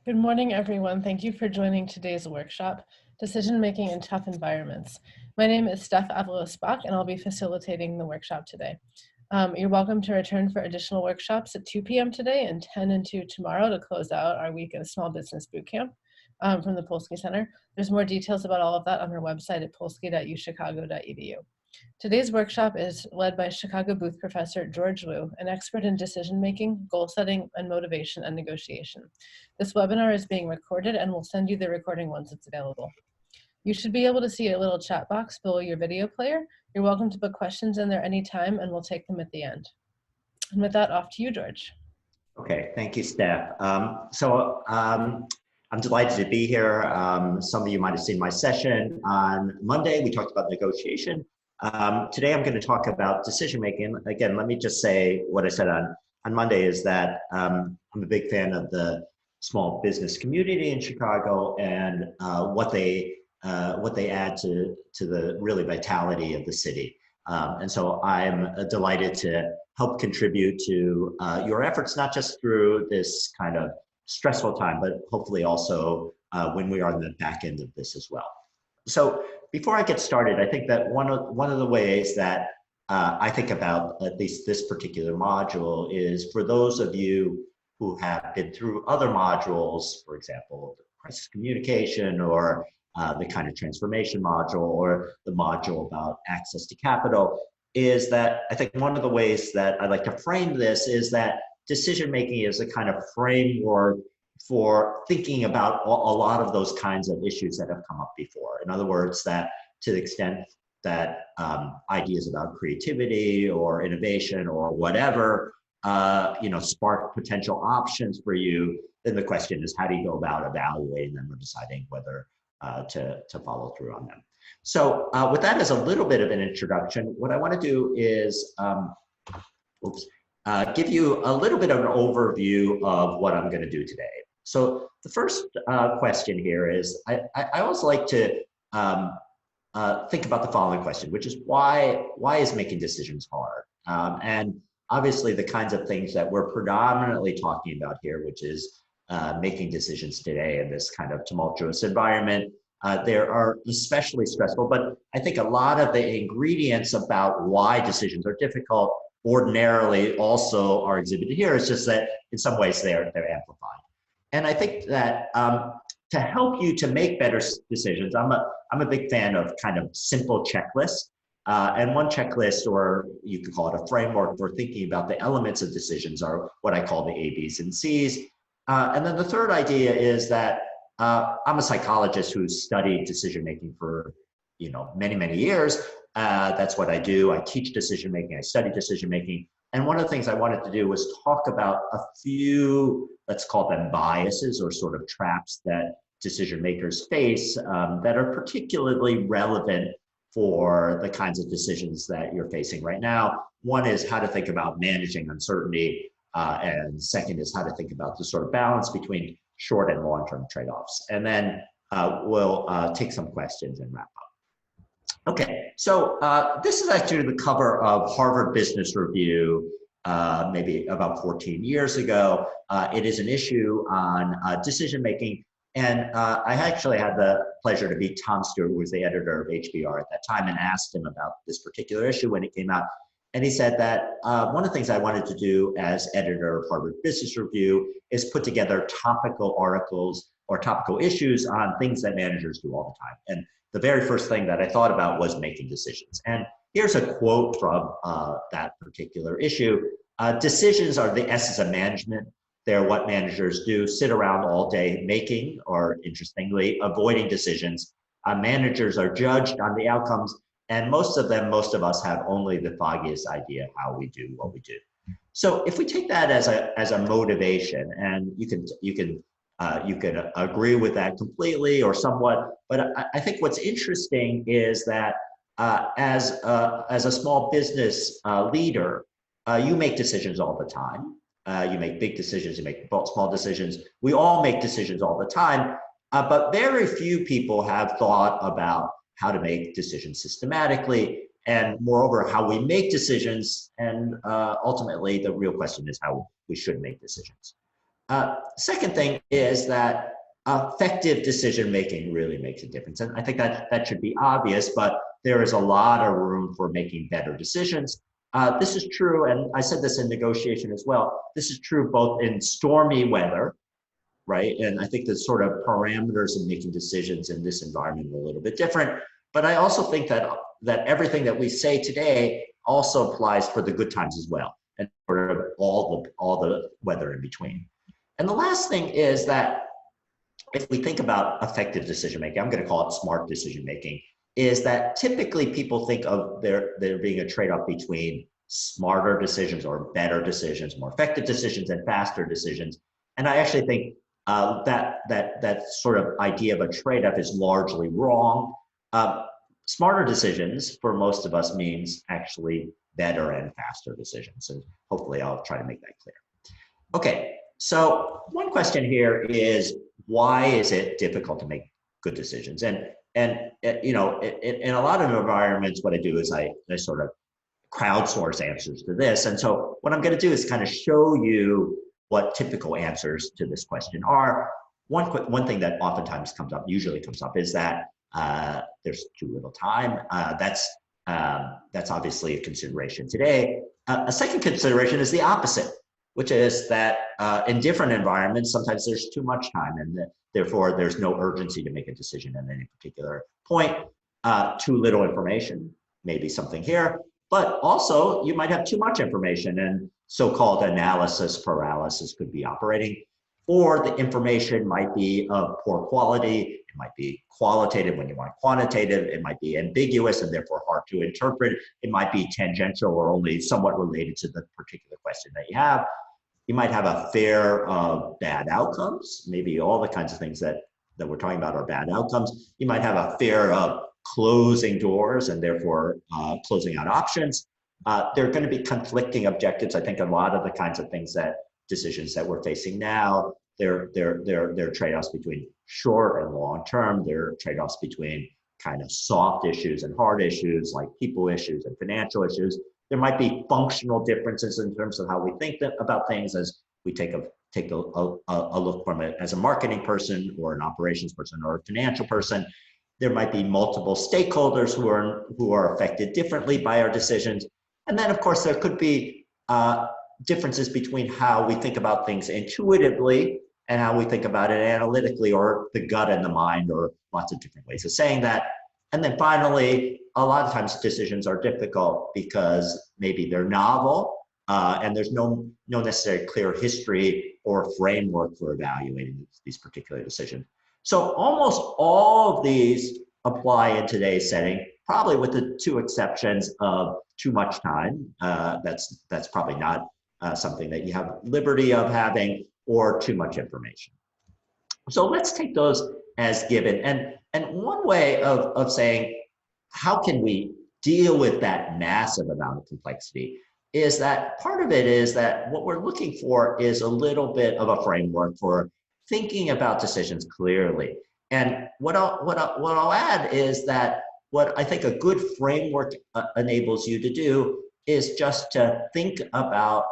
Good morning, everyone. Thank you for joining today's workshop, Decision Making in Tough Environments. My name is Steph Avalos-Bach, and I'll be facilitating the workshop today. You're welcome to return for additional workshops at 2 p.m. today and 10 and 2 tomorrow to close out our week of Small Business Bootcamp from the Polsky Center. There's more details about all of that on our website at polsky.uchicago.edu. Today's workshop is led by Chicago Booth Professor George Liu, an expert in decision-making, goal setting, and motivation and negotiation. This webinar is being recorded and we'll send you the recording once it's available. You should be able to see a little chat box below your video player. You're welcome to put questions in there anytime and we'll take them at the end. And with that, off to you, George. Okay, thank you, Steph. I'm delighted to be here. Some of you might have seen my session on Monday. We talked about negotiation. Today I'm going to talk about decision making. Again, let me just say what I said on Monday is that I'm a big fan of the small business community in Chicago and what they add to the really vitality of the city. And so I'm delighted to help contribute to your efforts, not just through this kind of stressful time, but hopefully also when we are on the back end of this as well. So before I get started, I think that one of the ways that I think about at least this particular module is for those of you who have been through other modules, for example, the crisis communication or the kind of transformation module or the module about access to capital, is that I think one of the ways that I like to frame this is that decision-making is a kind of framework for thinking about a lot of those kinds of issues that have come up before. In other words, that to the extent that ideas about creativity or innovation or whatever, spark potential options for you, then the question is, how do you go about evaluating them or deciding whether to follow through on them? So with that as a little bit of an introduction, what I want to do is give you a little bit of an overview of what I'm going to do today. So the first question here is, I always like to think about the following question, which is why is making decisions hard? And obviously the kinds of things that we're predominantly talking about here, which is making decisions today in this kind of tumultuous environment, there are especially stressful, but I think a lot of the ingredients about why decisions are difficult ordinarily also are exhibited here. It's just that in some ways they're amplified. And I think that to help you to make better decisions, I'm a big fan of kind of simple checklists. And one checklist, or you could call it a framework for thinking about the elements of decisions, are what I call the A, B's, and C's. And then the third idea is that I'm a psychologist who's studied decision-making for many, many years. That's what I do. I teach decision-making, I study decision-making. And one of the things I wanted to do was talk about a few, let's call them biases or sort of traps that decision makers face that are particularly relevant for the kinds of decisions that you're facing right now. One is how to think about managing uncertainty. And second is how to think about the sort of balance between short and long-term trade-offs. And then we'll take some questions and wrap up. Okay, so this is actually the cover of Harvard Business Review, maybe about 14 years ago. It is an issue on decision-making. And I actually had the pleasure to meet Tom Stewart, who was the editor of HBR at that time, and asked him about this particular issue when it came out. And he said that one of the things I wanted to do as editor of Harvard Business Review is put together topical articles or topical issues on things that managers do all the time. And the very first thing that I thought about was making decisions. And here's a quote from that particular issue. Decisions are the essence of management. They're what managers do, sit around all day making, or interestingly, avoiding decisions. Managers are judged on the outcomes, and most of us have only the foggiest idea how we do what we do. So if we take that as a motivation, and you can agree with that completely or somewhat, but I think what's interesting is that as a small business leader, you make decisions all the time. You make big decisions, you make small decisions. We all make decisions all the time, but very few people have thought about how to make decisions systematically, and moreover, how we make decisions. And ultimately, the real question is how we should make decisions. Second thing is that effective decision making really makes a difference. And I think that should be obvious, but there is a lot of room for making better decisions. This is true, and I said this in negotiation as well. This is true both in stormy weather, right? And I think the sort of parameters of making decisions in this environment are a little bit different. But I also think that everything that we say today also applies for the good times as well, and for all the weather in between. And the last thing is that if we think about effective decision making, I'm going to call it smart decision making, is that typically people think of there being a trade-off between smarter decisions or better decisions, more effective decisions, and faster decisions. And I actually think that sort of idea of a trade-off is largely wrong. Smarter decisions for most of us means actually better and faster decisions. And hopefully I'll try to make that clear. Okay, so one question here is, why is it difficult to make good decisions? And you know, in a lot of environments, what I do is I sort of crowdsource answers to this. And so what I'm going to do is kind of show you what typical answers to this question are. One thing that oftentimes usually comes up, is that there's too little time. That's obviously a consideration today. A second consideration is the opposite, which is that in different environments, sometimes there's too much time, and therefore there's no urgency to make a decision at any particular point. Too little information, maybe something here, but also you might have too much information, and so-called analysis paralysis could be operating. Or the information might be of poor quality. It might be qualitative when you want quantitative. It might be ambiguous and therefore hard to interpret. It might be tangential or only somewhat related to the particular question that you have. You might have a fear of bad outcomes. Maybe all the kinds of things that we're talking about are bad outcomes. You might have a fear of closing doors and therefore closing out options. There are going to be conflicting objectives. I think a lot of the kinds of decisions that we're facing now, there are trade-offs between short and long term. There are trade-offs between kind of soft issues and hard issues, like people issues and financial issues. There might be functional differences in terms of how we think about things as we take a look from it as a marketing person or an operations person or a financial person. There might be multiple stakeholders who are affected differently by our decisions. And then, of course, there could be differences between how we think about things intuitively and how we think about it analytically, or the gut and the mind, or lots of different ways of saying that. And then finally, a lot of times decisions are difficult because maybe they're novel and there's no necessarily clear history or framework for evaluating these particular decisions. So almost all of these apply in today's setting, probably with the two exceptions of too much time. That's probably not something that you have liberty of having, or too much information. So let's take those as given. And one way of saying, how can we deal with that massive amount of complexity, is that part of it is that what we're looking for is a little bit of a framework for thinking about decisions clearly. And what I'll add is that what I think a good framework enables you to do is just to think about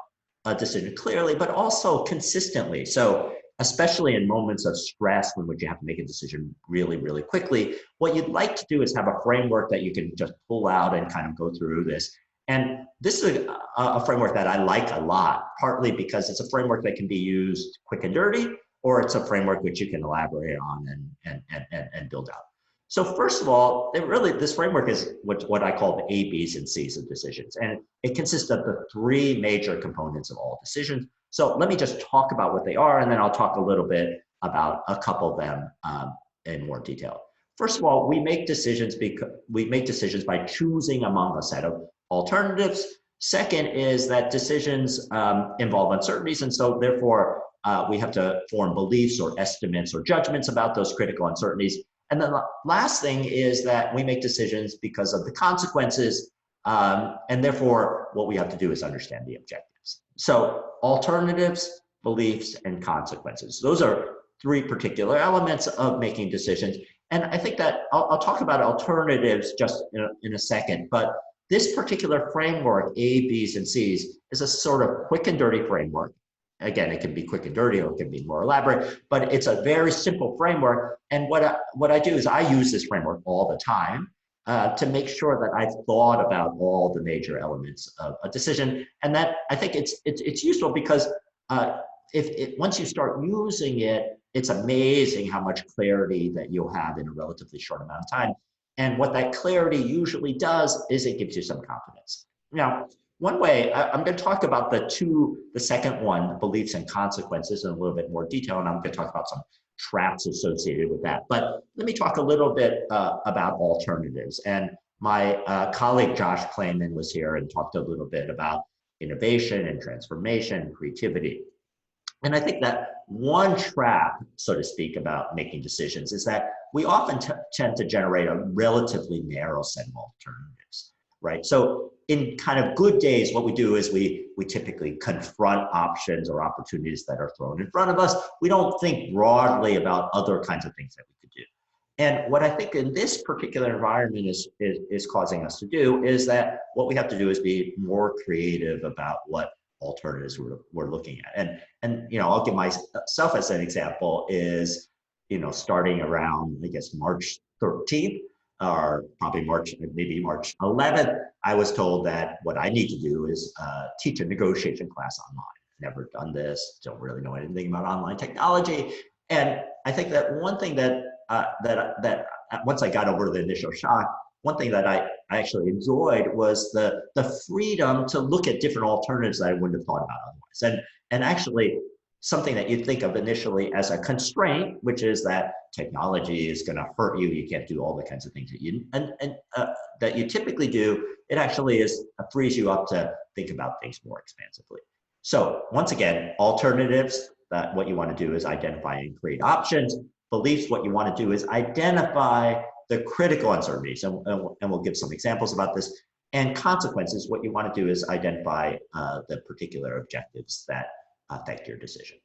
a decision clearly, but also consistently. So especially in moments of stress when you have to make a decision really, really quickly, what you'd like to do is have a framework that you can just pull out and kind of go through this. And this is a framework that I like a lot, partly because it's a framework that can be used quick and dirty, or it's a framework which you can elaborate on and build out. So first of all, this framework is what I call the A, B's, and C's of decisions. And it consists of the three major components of all decisions. So let me just talk about what they are, and then I'll talk a little bit about a couple of them in more detail. First of all, we make decisions by choosing among a set of alternatives. Second is that decisions involve uncertainties, and so therefore we have to form beliefs or estimates or judgments about those critical uncertainties. And then the last thing is that we make decisions because of the consequences, and therefore what we have to do is understand the objectives. So alternatives, beliefs, and consequences. Those are three particular elements of making decisions. And I think that I'll talk about alternatives just in a second, but this particular framework, A, B's, and C's, is a sort of quick and dirty framework. again, it can be quick and dirty, or it can be more elaborate, but it's a very simple framework. And what I do is I use this framework all the time to make sure that I've thought about all the major elements of a decision. And that I think it's useful because once you start using it, it's amazing how much clarity that you'll have in a relatively short amount of time. And what that clarity usually does is it gives you some confidence. Now, one way, I'm going to talk about the second one, beliefs and consequences, in a little bit more detail, and I'm going to talk about some traps associated with that. But let me talk a little bit about alternatives. And my colleague Josh Klayman was here and talked a little bit about innovation and transformation and creativity. And I think that one trap, so to speak, about making decisions is that we often tend to generate a relatively narrow set of alternatives, right? So in kind of good days, what we do is we typically confront options or opportunities that are thrown in front of us. We don't think broadly about other kinds of things that we could do. And what I think in this particular environment is causing us to do is that what we have to do is be more creative about what alternatives we're looking at. And I'll give myself as an example is, starting around, I guess, March 13th, or probably maybe March 11th, I was told that what I need to do is teach a negotiation class online. Never done this, don't really know anything about online technology. And I think that one thing that once I got over the initial shock, one thing that I actually enjoyed was the freedom to look at different alternatives that I wouldn't have thought about otherwise. And actually something that you think of initially as a constraint, which is that technology is going to hurt you. You can't do all the kinds of things that you typically do. It actually frees you up to think about things more expansively. So once again, alternatives, that what you want to do is identify and create options. Beliefs, what you want to do is identify the critical uncertainties, and we'll give some examples about this. And consequences, what you want to do is identify the particular objectives that affect your decision.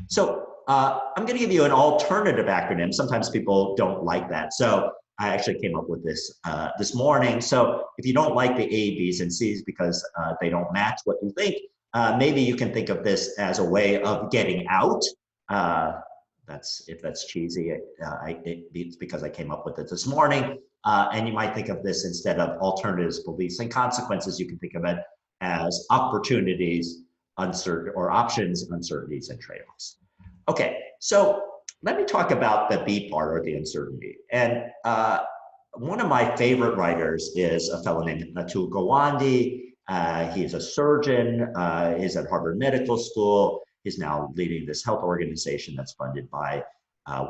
So I'm going to give you an alternative acronym. Sometimes people don't like that. So I actually came up with this this morning. So if you don't like the A, B's, and C's because they don't match what you think, maybe you can think of this as a way of getting out. If that's cheesy, it's because I came up with it this morning. And you might think of this instead of alternatives, beliefs, and consequences. You can think of it as opportunities, options, uncertainties, and trade-offs. Okay, so let me talk about the B part, or the uncertainty. And one of my favorite writers is a fellow named Atul Gawande. He is a surgeon. He's at Harvard Medical School. He's now leading this health organization that's funded by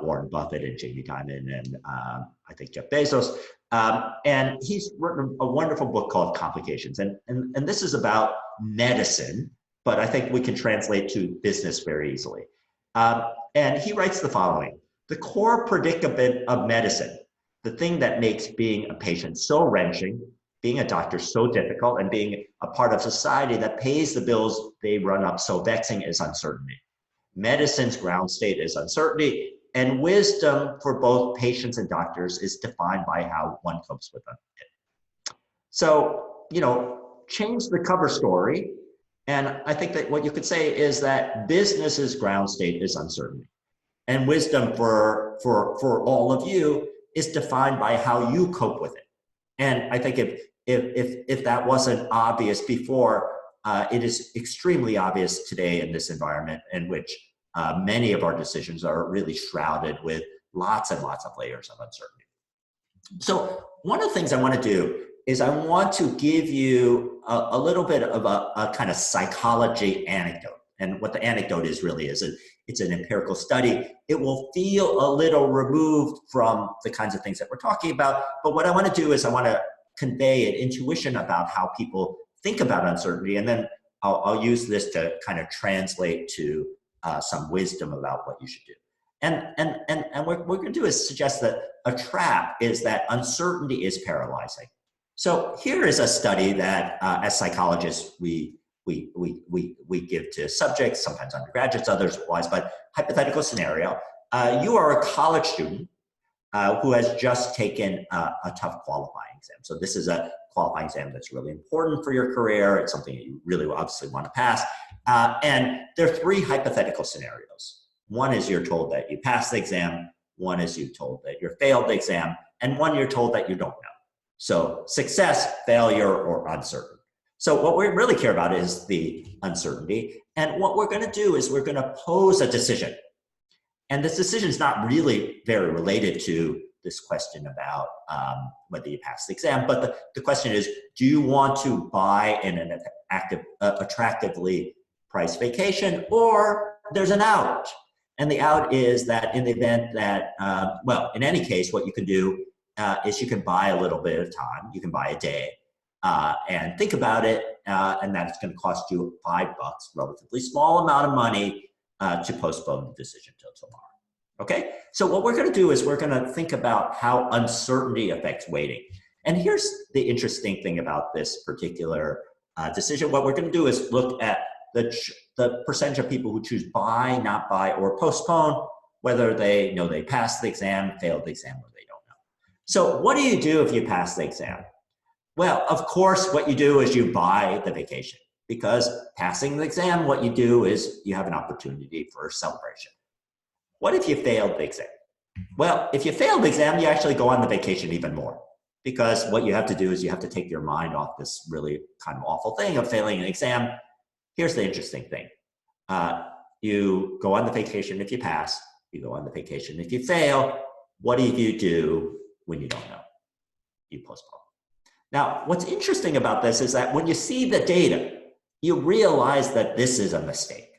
Warren Buffett and Jamie Dimon and I think Jeff Bezos. And he's written a wonderful book called Complications. And this is about medicine, but I think we can translate to business very easily. And he writes the following: the core predicament of medicine, the thing that makes being a patient so wrenching, being a doctor so difficult, and being a part of society that pays the bills they run up so vexing, is uncertainty. Medicine's ground state is uncertainty, and wisdom for both patients and doctors is defined by how one copes with it. So, change the cover story. And I think that what you could say is that business's ground state is uncertainty, and wisdom for all of you is defined by how you cope with it. And I think if that wasn't obvious before, it is extremely obvious today in this environment in which many of our decisions are really shrouded with lots and lots of layers of uncertainty. So one of the things I want to do is I want to give you a little bit of a kind of psychology anecdote. And what the anecdote is really is it's an empirical study. It will feel a little removed from the kinds of things that we're talking about. But what I want to do is I want to convey an intuition about how people think about uncertainty. And then I'll use this to kind of translate to some wisdom about what you should do. And what we're going to do is suggest that a trap is that uncertainty is paralyzing. So here is a study that as psychologists we give to subjects, sometimes undergraduates, others wise, but hypothetical scenario. You are a college student who has just taken a tough qualifying exam. So this is a qualifying exam that's really important for your career. It's something that you really obviously want to pass. And there are three hypothetical scenarios. One is you're told that you passed the exam. One is you're told that you failed the exam. And one you're told that you don't know. So success, failure, or uncertain. So what we really care about is the uncertainty. And what we're going to do is we're going to pose a decision. And this decision is not really very related to this question about whether you pass the exam, but the question is, do you want to buy in an attractively priced vacation, or there's an out? And the out is that in the event that, well, in any case, what you can do is you can buy a little bit of time. You can buy a day and think about it, and that's going to cost you $5, relatively small amount of money to postpone the decision till tomorrow. Okay, so what we're going to do is we're going to think about how uncertainty affects waiting. And here's the interesting thing about this particular decision. What we're going to do is look at the percentage of people who choose buy, not buy, or postpone, whether they know they passed the exam, failed the exam, or they don't know. So what do you do if you pass the exam? Well, of course, what you do is you buy the vacation, because passing the exam, what you do is you have an opportunity for a celebration. What if you failed the exam? Well, if you failed the exam, you actually go on the vacation even more, because what you have to do is you have to take your mind off this really kind of awful thing of failing an exam. Here's the interesting thing. You go on the vacation if you pass, you go on the vacation if you fail. What do you do when you don't know? You postpone. Now, what's interesting about this is that when you see the data, you realize that this is a mistake.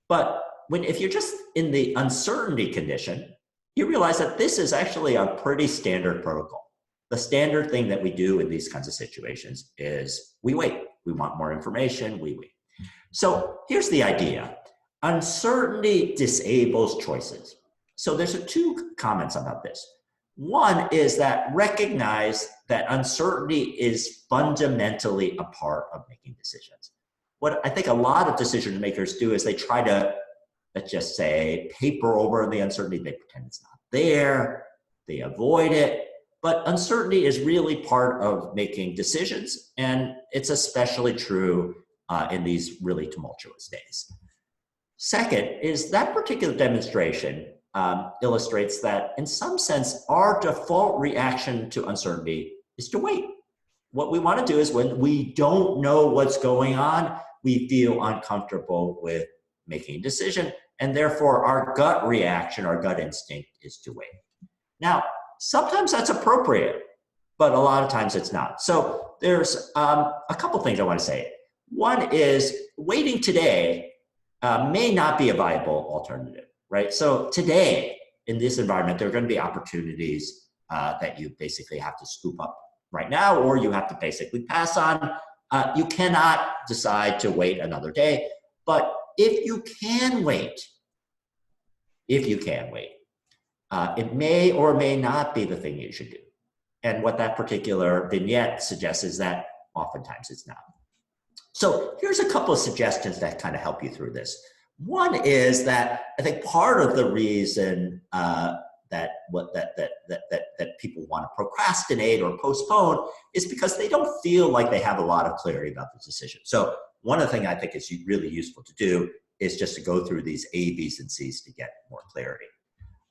But if you're just in the uncertainty condition, you realize that this is actually a pretty standard protocol. The standard thing that we do in these kinds of situations is we wait. We want more information, we wait. So here's the idea. Uncertainty disables choices. So there's two comments about this. One is that recognize that uncertainty is fundamentally a part of making decisions. What I think a lot of decision makers do is they try to, let's just say, paper over the uncertainty. They pretend it's not there, they avoid it, but uncertainty is really part of making decisions, and it's especially true in these really tumultuous days. Second is that particular demonstration illustrates that in some sense, our default reaction to uncertainty is to wait. What we want to do is when we don't know what's going on, we feel uncomfortable with making a decision, and therefore our gut reaction, our gut instinct is to wait. Now, sometimes that's appropriate, but a lot of times it's not. So there's a couple things I want to say. One is waiting today may not be a viable alternative, right? So today, in this environment, there are going to be opportunities that you basically have to scoop up right now, or you have to basically pass on. You cannot decide to wait another day, but if you can wait, it may or may not be the thing you should do. And what that particular vignette suggests is that oftentimes it's not. So here's a couple of suggestions that kind of help you through this. One is that I think part of the reason that people want to procrastinate or postpone is because they don't feel like they have a lot of clarity about the decision. So one of the things I think is really useful to do is just to go through these A, B's, and C's to get more clarity.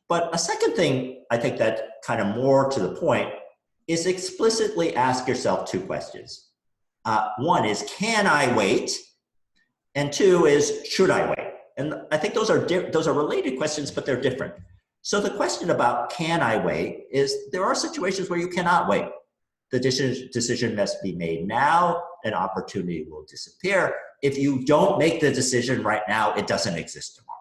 But a second thing I think that kind of more to the point is explicitly ask yourself two questions. One is, can I wait? And two is, should I wait? And I think those are related questions, but they're different. So the question about can I wait is there are situations where you cannot wait. The decision must be made now, an opportunity will disappear. If you don't make the decision right now, it doesn't exist tomorrow.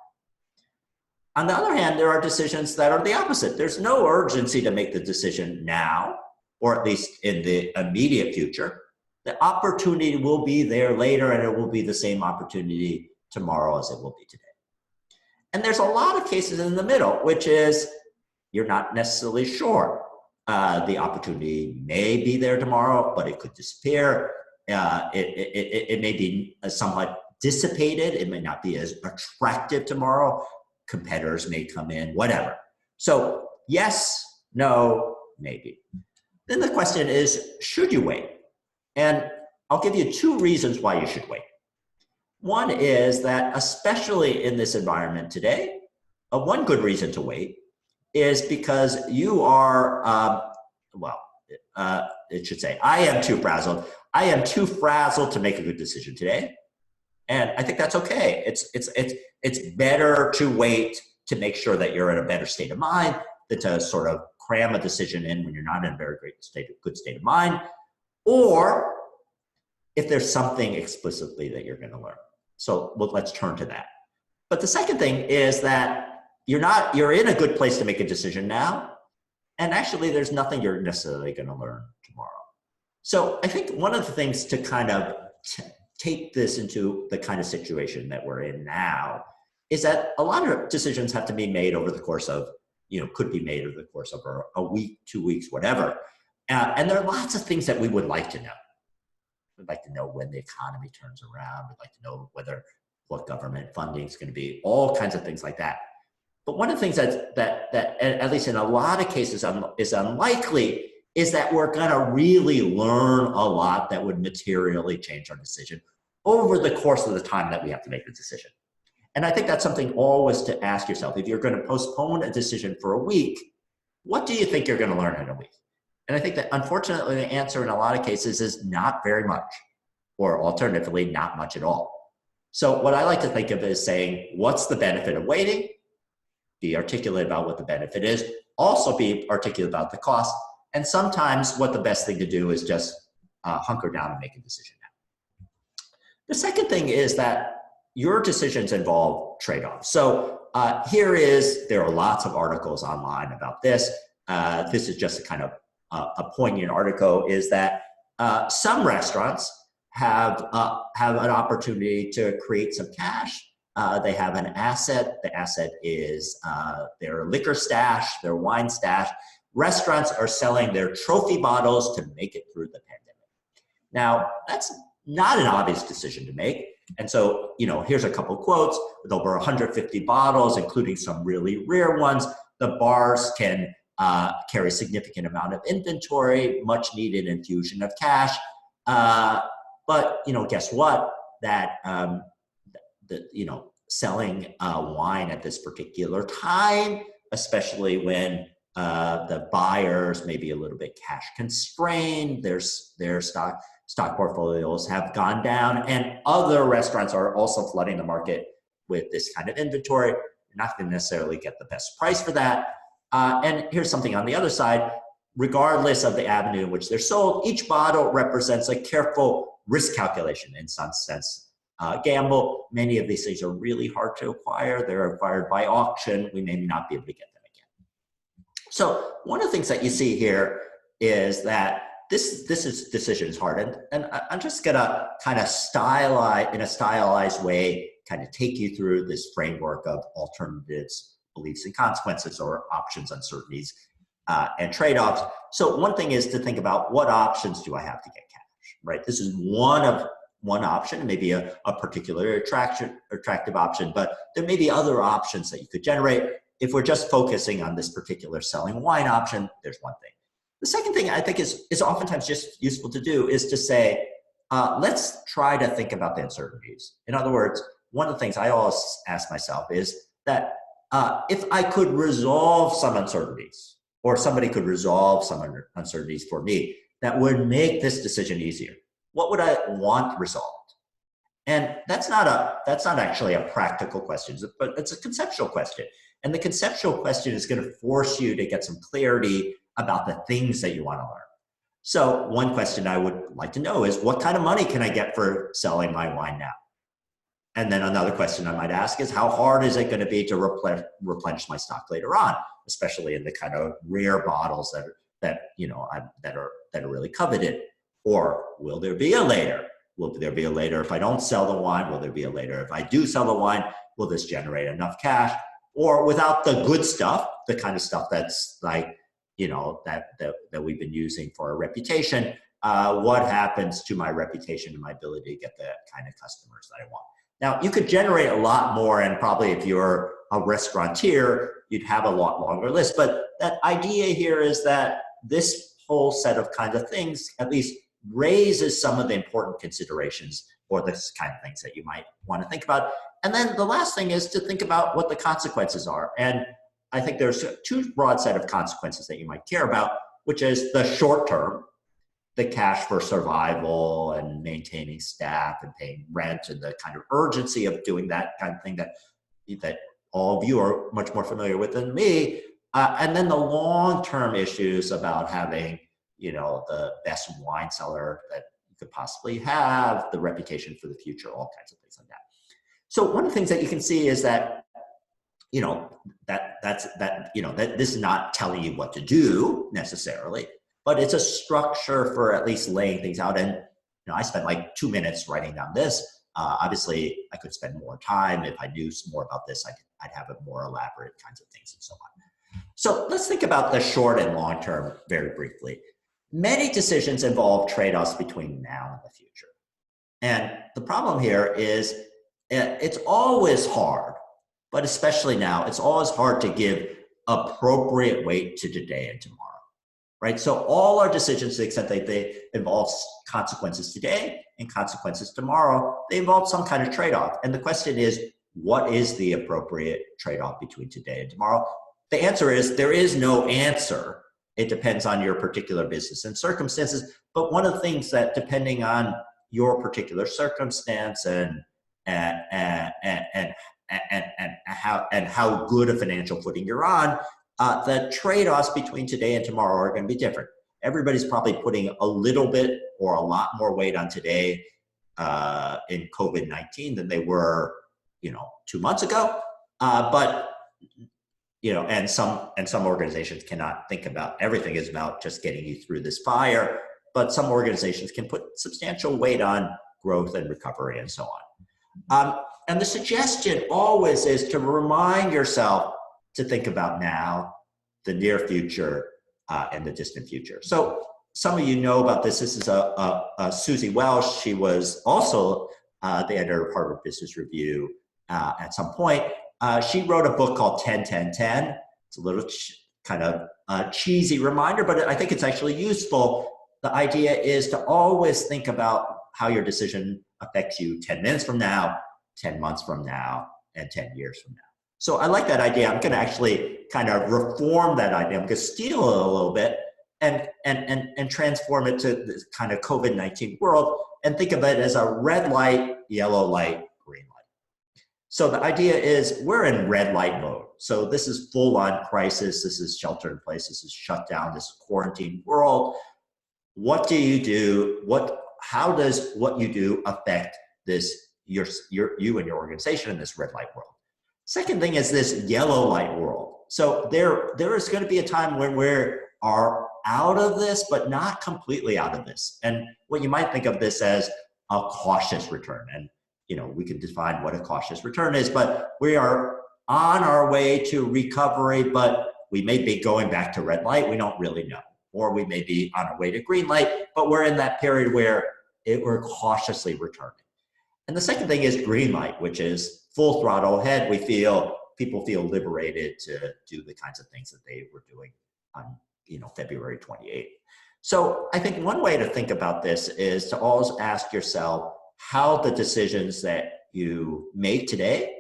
On the other hand, there are decisions that are the opposite. There's no urgency to make the decision now, or at least in the immediate future. The opportunity will be there later, and it will be the same opportunity tomorrow as it will be today. And there's a lot of cases in the middle, which is you're not necessarily sure. The opportunity may be there tomorrow, but it could disappear. It may be somewhat dissipated. It may not be as attractive tomorrow. Competitors may come in, whatever. So yes, no, maybe. Then the question is, should you wait? And I'll give you two reasons why you should wait. One is that, especially in this environment today, one good reason to wait is because you are, it should say, I am too frazzled. I am too frazzled to make a good decision today. And I think that's okay. It's better to wait to make sure that you're in a better state of mind than to sort of cram a decision in when you're not in a very good state of mind, or if there's something explicitly that you're going to learn. So let's turn to that. But the second thing is that you're in a good place to make a decision now, and actually there's nothing you're necessarily going to learn tomorrow. So I think one of the things to kind of take this into the kind of situation that we're in now is that a lot of decisions have to be made over the course of, could be made over the course of a week, 2 weeks, whatever. And there are lots of things that we would like to know. We'd like to know when the economy turns around. We'd like to know what government funding is going to be, all kinds of things like that. But one of the things that at least in a lot of cases is unlikely is that we're going to really learn a lot that would materially change our decision over the course of the time that we have to make the decision. And I think that's something always to ask yourself. If you're going to postpone a decision for a week, what do you think you're going to learn in a week? And I think that unfortunately the answer in a lot of cases is not very much, or alternatively, not much at all. So what I like to think of is saying, what's the benefit of waiting? Be articulate about what the benefit is. Also be articulate about the cost. And sometimes what the best thing to do is just hunker down and make a decision now. The second thing is that your decisions involve trade-offs. So there are lots of articles online about this. This is just a kind of a poignant article, is that some restaurants have an opportunity to create some cash. They have an asset. The asset is their liquor stash, their wine stash. Restaurants are selling their trophy bottles to make it through the pandemic. Now, that's not an obvious decision to make. And so, here's a couple quotes. With over 150 bottles, including some really rare ones, the bars can carry a significant amount of inventory, much needed infusion of cash. But guess what? That selling wine at this particular time, especially when the buyers may be a little bit cash constrained, their stock portfolios have gone down, and other restaurants are also flooding the market with this kind of inventory. You're not going to necessarily get the best price for that. And here's something on the other side. Regardless of the avenue in which they're sold, each bottle represents a careful risk calculation, in some sense. Gamble. Many of these things are really hard to acquire. They're acquired by auction. We may not be able to get them again. So one of the things that you see here is that this decision is hard. And I'm just going to kind of in a stylized way, kind of take you through this framework of alternatives, beliefs and consequences, or options, uncertainties, and trade-offs. So one thing is to think about, what options do I have to get cash, right? This is one option, maybe a particularly attractive option, but there may be other options that you could generate. If we're just focusing on this particular selling wine option, there's one thing. The second thing I think is oftentimes just useful to do is to say, let's try to think about the uncertainties. In other words, one of the things I always ask myself is that if I could resolve some uncertainties, or somebody could resolve some uncertainties for me that would make this decision easier, what would I want resolved? And that's not actually a practical question, but it's a conceptual question. And the conceptual question is going to force you to get some clarity about the things that you want to learn. So one question I would like to know is, what kind of money can I get for selling my wine now? And then another question I might ask is, how hard is it going to be to replenish my stock later on, especially in the kind of rare bottles that are really coveted? Or will there be a later? Will there be a later if I don't sell the wine? Will there be a later if I do sell the wine? Will this generate enough cash? Or without the good stuff, the kind of stuff that's like, that we've been using for our reputation, what happens to my reputation and my ability to get the kind of customers that I want? Now, you could generate a lot more, and probably if you're a restaurateur, you'd have a lot longer list. But that idea here is that this whole set of kinds of things, at least raises some of the important considerations for this kind of things that you might want to think about. And then the last thing is to think about what the consequences are. And I think there's two broad set of consequences that you might care about, which is the short term, the cash for survival and maintaining staff and paying rent and the kind of urgency of doing that kind of thing that all of you are much more familiar with than me. And then the long-term issues about having, the best wine cellar that you could possibly have, the reputation for the future, all kinds of things like that. So one of the things that you can see is that, that this is not telling you what to do necessarily, but it's a structure for at least laying things out. And I spent like 2 minutes writing down this. Obviously, I could spend more time. If I knew some more about this, I'd have it more elaborate kinds of things and so on. So let's think about the short and long term very briefly. Many decisions involve trade-offs between now and the future. And the problem here is it's always hard, but especially now, it's always hard to give appropriate weight to today and tomorrow, right? So all our decisions, to the extent that they involve consequences today and consequences tomorrow, they involve some kind of trade-off. And the question is, what is the appropriate trade-off between today and tomorrow? The answer is there is no answer. It depends on your particular business and circumstances. But one of the things that, depending on your particular circumstance and how good a financial footing you're on, the trade-offs between today and tomorrow are going to be different. Everybody's probably putting a little bit or a lot more weight on today in COVID-19 than they were, 2 months ago. But and some organizations cannot think about everything is about just getting you through this fire, but some organizations can put substantial weight on growth and recovery and so on. And the suggestion always is to remind yourself to think about now, the near future, and the distant future. So some of you know about this. This is a Susie Welsh. She was also the editor of Harvard Business Review at some point. She wrote a book called 10-10-10. It's a little kind of cheesy reminder, but I think it's actually useful. The idea is to always think about how your decision affects you 10 minutes from now, 10 months from now, and 10 years from now. So I like that idea. I'm going to actually kind of reform that idea. I'm going to steal it a little bit and transform it to this kind of COVID-19 world and think of it as a red light, yellow light, green light. So the idea is we're in red light mode. So this is full on crisis. This is shelter in place. This is shut down. This is quarantine world. What do you do? How does what you do affect this, you and your organization in this red light world? Second thing is this yellow light world. So there is going to be a time when we are out of this, but not completely out of this. And what you might think of this as a cautious return. And we can define what a cautious return is, but we are on our way to recovery, but we may be going back to red light. We don't really know. Or we may be on our way to green light, but we're in that period where we're cautiously returning. And the second thing is green light, which is full throttle ahead. People feel liberated to do the kinds of things that they were doing on February 28th. So I think one way to think about this is to always ask yourself how the decisions that you make today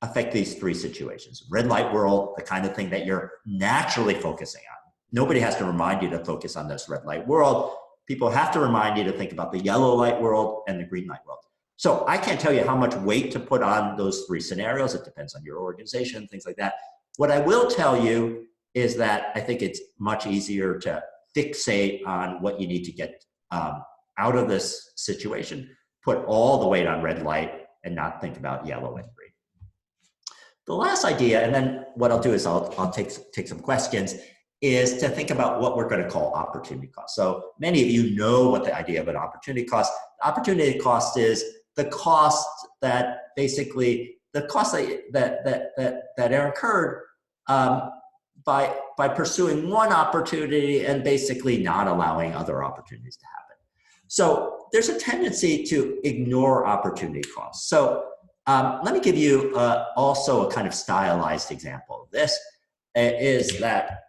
affect these three situations. Red light world, the kind of thing that you're naturally focusing on. Nobody has to remind you to focus on this red light world. People have to remind you to think about the yellow light world and the green light world. So I can't tell you how much weight to put on those three scenarios. It depends on your organization, things like that. What I will tell you is that I think it's much easier to fixate on what you need to get out of this situation, put all the weight on red light and not think about yellow and green. The last idea, and then what I'll do is I'll take some questions, is to think about what we're going to call opportunity cost. So many of you know what the idea of an opportunity cost. Opportunity cost is the cost that basically that are incurred by pursuing one opportunity and basically not allowing other opportunities to happen. So there's a tendency to ignore opportunity costs. So let me give you also a kind of stylized example of this. Is that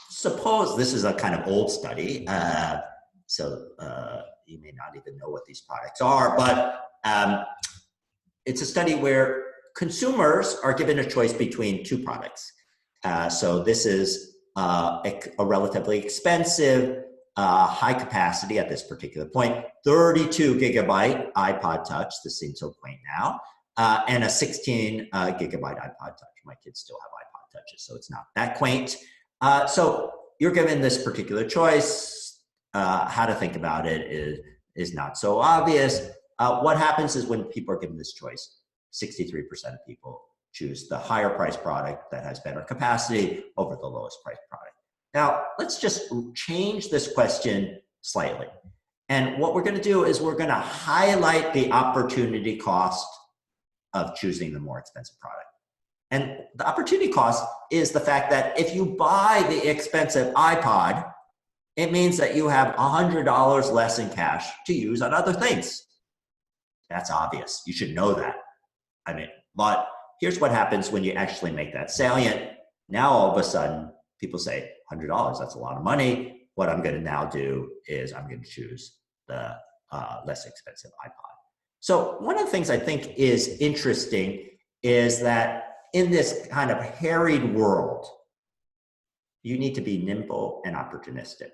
suppose this is a kind of old study. So you may not even know what these products are, but it's a study where consumers are given a choice between two products. So this is a relatively expensive, high capacity at this particular point, 32 gigabyte iPod Touch. This seems so quaint now. And a 16 gigabyte iPod Touch. My kids still have iPod Touches, so it's not that quaint. So you're given this particular choice. How to think about it is not so obvious. What happens is when people are given this choice, 63% of people choose the higher price product that has better capacity over the lowest price product. Now, let's just change this question slightly. And what we're going to do is we're going to highlight the opportunity cost of choosing the more expensive product. And the opportunity cost is the fact that if you buy the expensive iPod, it means that you have $100 less in cash to use on other things. That's obvious. You should know that. I mean, but here's what happens when you actually make that salient. Now, all of a sudden, people say, $100, that's a lot of money. What I'm going to now do is I'm going to choose the less expensive iPod. So one of the things I think is interesting is that in this kind of harried world, you need to be nimble and opportunistic.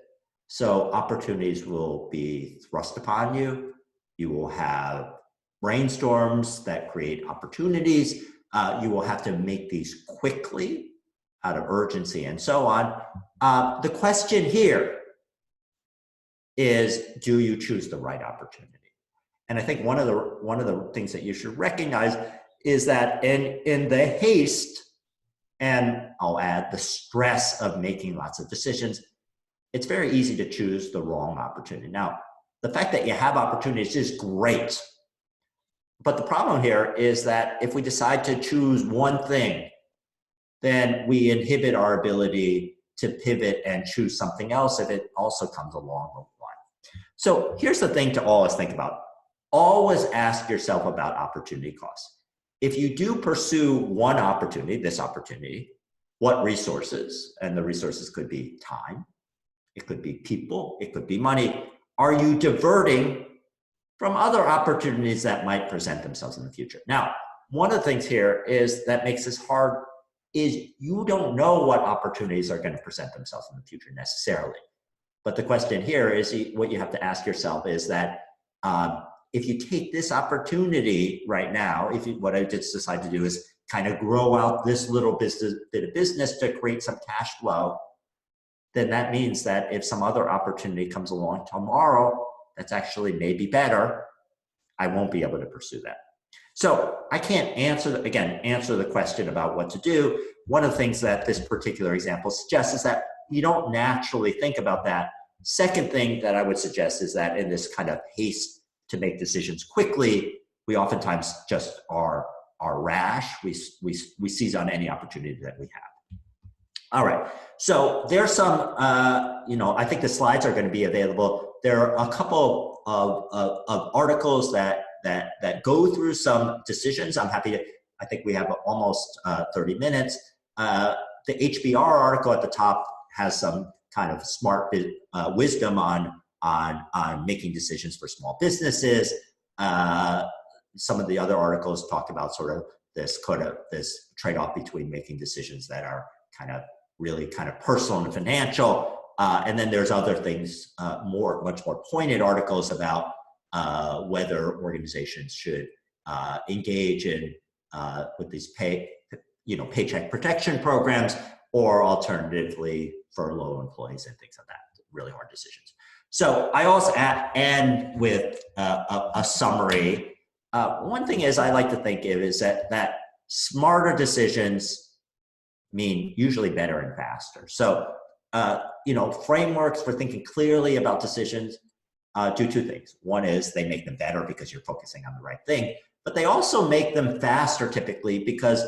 So opportunities will be thrust upon you. You will have brainstorms that create opportunities. You will have to make these quickly out of urgency and so on. The question here is, do you choose the right opportunity? And I think one of the things that you should recognize is that in the haste, and I'll add the stress of making lots of decisions, it's very easy to choose the wrong opportunity. Now, the fact that you have opportunities is great. But the problem here is that if we decide to choose one thing, then we inhibit our ability to pivot and choose something else if it also comes along the line. So here's the thing to always think about. Always ask yourself about opportunity costs. If you do pursue one opportunity, this opportunity, what resources, and the resources could be time, it could be people, it could be money, are you diverting from other opportunities that might present themselves in the future? Now, one of the things here is that makes this hard is you don't know what opportunities are going to present themselves in the future necessarily. But the question here is what you have to ask yourself is that if you take this opportunity right now, what I just decided to do is kind of grow out this little bit of business to create some cash flow, then that means that if some other opportunity comes along tomorrow that's actually maybe better, I won't be able to pursue that. So I can't answer the question about what to do. One of the things that this particular example suggests is that you don't naturally think about that. Second thing that I would suggest is that in this kind of haste to make decisions quickly, we oftentimes just are rash. We seize on any opportunity that we have. All right, so there's some, I think the slides are going to be available. There are a couple of articles that go through some decisions. I'm happy to, I think we have almost 30 minutes. The HBR article at the top has some kind of smart wisdom on making decisions for small businesses. Some of the other articles talk about sort of this trade-off between making decisions that are really personal and financial. And then there's other things, much more pointed articles about whether organizations should engage in with these paycheck protection programs, or alternatively furlough employees and things like that. Really hard decisions. So I also end with a summary. One thing is I like to think of is that smarter decisions mean usually better and faster. So frameworks for thinking clearly about decisions do two things. One is they make them better because you're focusing on the right thing, but they also make them faster typically because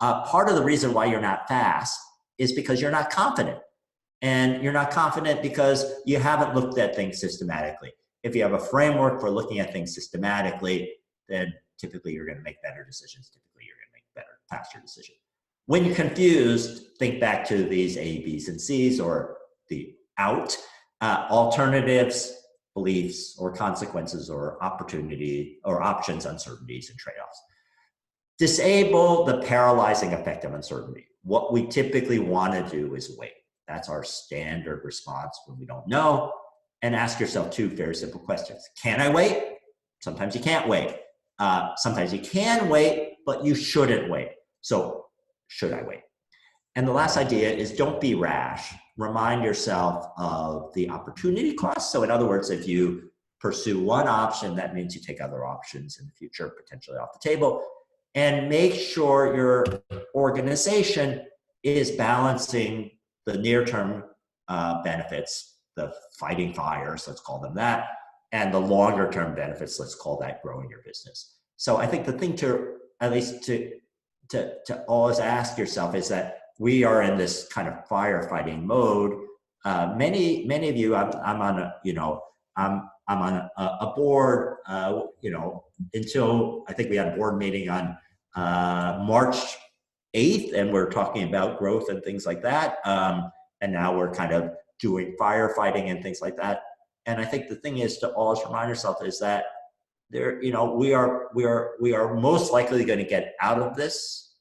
part of the reason why you're not fast is because you're not confident. And you're not confident because you haven't looked at things systematically. If you have a framework for looking at things systematically, then typically you're going to make better decisions. Typically you're going to make better, faster decisions. When you're confused, think back to these A, B's, and C's, or the alternatives, beliefs or consequences or opportunity or options, uncertainties, and trade-offs. Disable the paralyzing effect of uncertainty. What we typically want to do is wait. That's our standard response when we don't know. And ask yourself two very simple questions. Can I wait? Sometimes you can't wait. Sometimes you can wait, but you shouldn't wait. So should I wait? And the last idea is don't be rash. Remind yourself of the opportunity cost. So in other words, if you pursue one option, that means you take other options in the future, potentially off the table. And make sure your organization is balancing the near-term benefits, the fighting fires, let's call them that, and the longer-term benefits, let's call that growing your business. So I think the thing to, at least to always ask yourself is that we are in this kind of firefighting mode. Many of you, I'm on a, I'm on a board, until I think we had a board meeting on March 8th, and we're talking about growth and things like that. And now we're kind of doing firefighting and things like that. And I think the thing is to always remind yourself is that there, we are most likely going to get out of this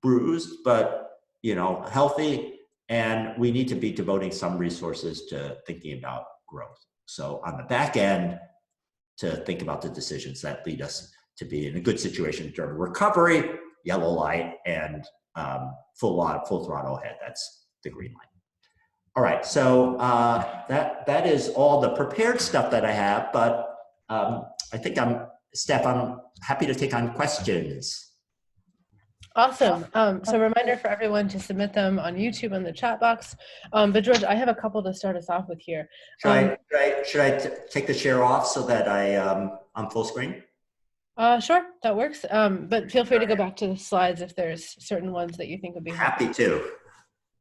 bruised, but healthy, and we need to be devoting some resources to thinking about growth. So on the back end, to think about the decisions that lead us to be in a good situation during recovery, yellow light, and full throttle ahead. That's the green light. All right, so that is all the prepared stuff that I have, but I think Steph, I'm happy to take on questions. Awesome. So reminder for everyone to submit them on YouTube in the chat box. But George, I have a couple to start us off with here. Should I take the share off so that I'm full screen? Sure, that works. But feel free to go back to the slides if there's certain ones that you think would be helpful. Happy to.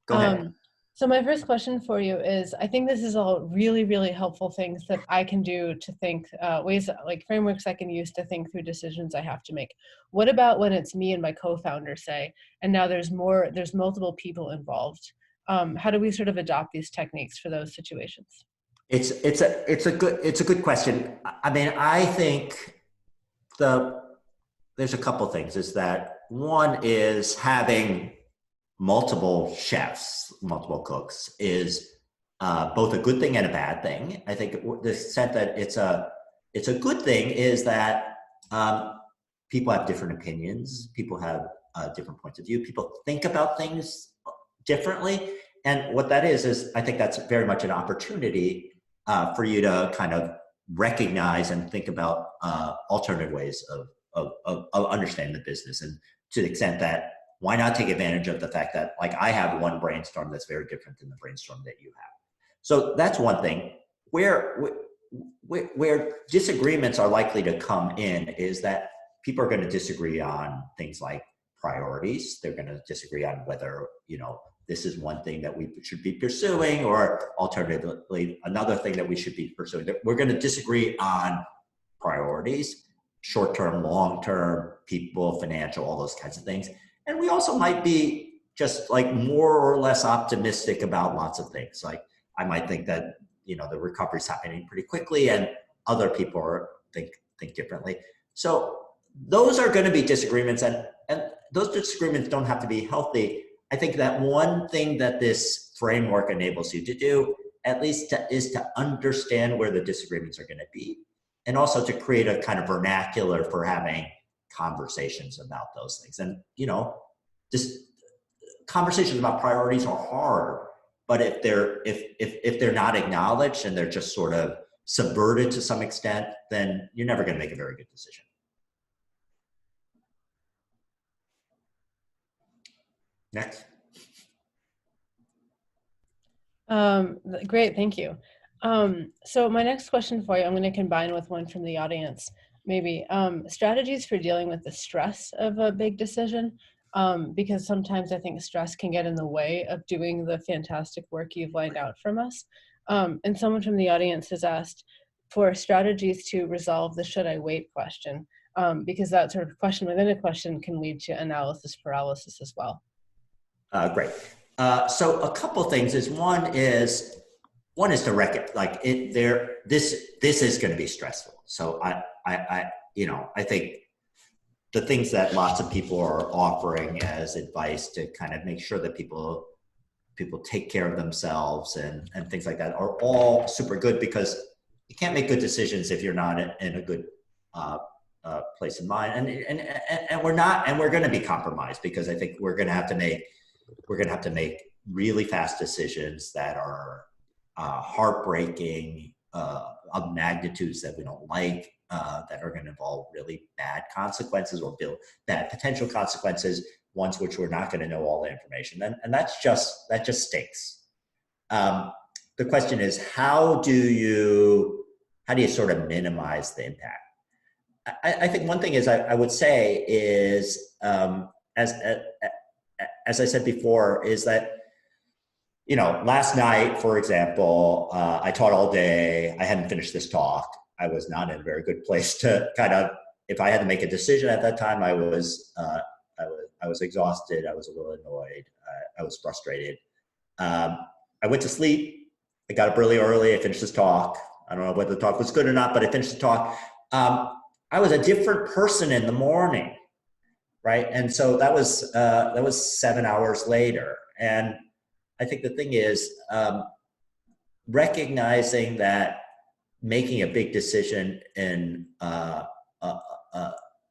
Go ahead. So my first question for you is, I think this is all really, really helpful things that I can do to think, ways like frameworks I can use to think through decisions I have to make. What about when it's me and my co-founder, say, and now there's multiple people involved? How do we sort of adopt these techniques for those situations? It's a good question. I mean, I think there's a couple things. Is that one is having multiple chefs, multiple cooks is both a good thing and a bad thing. I think the extent that it's a good thing is that people have different opinions, people have different points of view, people think about things differently, and what that is I think that's very much an opportunity for you to kind of recognize and think about alternative ways of understanding the business, and to the extent that why not take advantage of the fact that, like, I have one brainstorm that's very different than the brainstorm that you have. So that's one thing. Where disagreements are likely to come in is that people are going to disagree on things like priorities. They're going to disagree on whether, this is one thing that we should be pursuing, or alternatively, another thing that we should be pursuing. We're going to disagree on priorities, short-term, long-term, people, financial, all those kinds of things. And we also might be just like more or less optimistic about lots of things. Like I might think that, the recovery is happening pretty quickly, and other people think differently. So those are going to be disagreements, and those disagreements don't have to be healthy. I think that one thing that this framework enables you to do, at least is to understand where the disagreements are going to be, and also to create a kind of vernacular for having conversations about those things. And just conversations about priorities are hard, but if they're not acknowledged and they're just sort of subverted to some extent, then you're never going to make a very good decision. Next. Great, thank you. So my next question for you, I'm going to combine with one from the audience. Maybe strategies for dealing with the stress of a big decision, because sometimes I think stress can get in the way of doing the fantastic work you've laid out from us. And someone from the audience has asked for strategies to resolve the should I wait question, because that sort of question within a question can lead to analysis paralysis as well. Great. So a couple things is, one is one is to like it there, this is going to be stressful. So I think the things that lots of people are offering as advice to kind of make sure that people take care of themselves and things like that are all super good, because you can't make good decisions if you're not in a good place in mind. And we're going to be compromised, because I think we're going to have to make really fast decisions that are heartbreaking, of magnitudes that we don't like, that are going to involve really bad consequences or bad potential consequences, ones which we're not going to know all the information. And that just stinks. The question is, how do you sort of minimize the impact? I think one thing is I would say is, as I said before, is that, last night, for example, I taught all day. I hadn't finished this talk. I was not in a very good place to if I had to make a decision at that time, I was exhausted. I was a little annoyed. I was frustrated. I went to sleep. I got up really early. I finished this talk. I don't know whether the talk was good or not, but I finished the talk. I was a different person in the morning, right? And so that was 7 hours later. And I think the thing is, recognizing that making a big decision in